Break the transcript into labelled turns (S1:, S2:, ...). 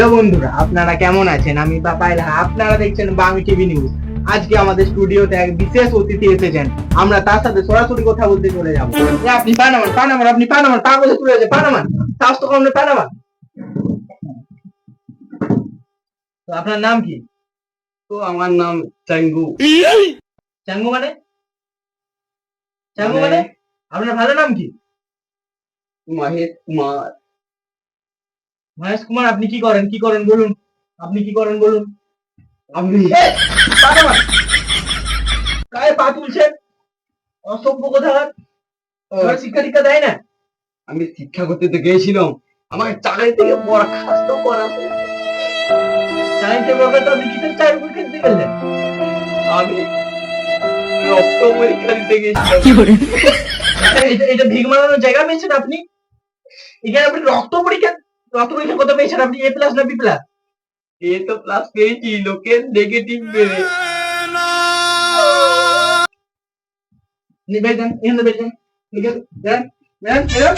S1: Hello বন্ধুরা, আপনারা কেমন আছেন? আমি পাপাইল, আপনারা দেখছেন বাংলা টিভি নিউজ। আজকে আমাদের স্টুডিওতে এক বিশেষ অতিথি এসেছেন। আমরা তার সাথে সরাসরি কথা বলতে চলে যাব। আপনি পানামান, আপনি পানামান, কাগজে তুলে আছে পানামান, সাহস তো কম নেই, পানামান। তো আপনার নাম কি?
S2: তো আমার নাম চাঙ্গু।
S1: চাঙ্গু মানে? চাঙ্গু মানে? আপনার ভালো নাম কি?
S2: মহেশ কুমার।
S1: মহেশ কুমার। আপনি কি করেন বলুন? আপনি কি করেন বলুন?
S2: আমি
S1: পানামান, গায়ে পা তুলছেন, অসভ্য কোথাকার। শিক্ষা দীক্ষা দেয় না?
S2: আমি শিক্ষা করতে তো গিয়েছিলাম, আমাকে চাকরি থেকে বরখাস্ত করা হয়েছে।
S1: চাকরিতে বলবে তো আপনি কিসের চাকরি পরীক্ষা দিতে গেলেন?
S2: আমি রক্ত পরীক্ষা দিতে গিয়েছিলাম।
S1: এটা ভিক মারানোর জায়গা পেয়েছেন আপনি? এখানে আপনি রক্ত পরীক্ষা কত পেয়েছেন আপনি? A+ না B+?
S2: এ তো প্লাস পেয়েছি, লোকের নেগেটিভ বেড়ে।
S1: বের দেন, এখানে বের দেন, বের দেন, বের দেন।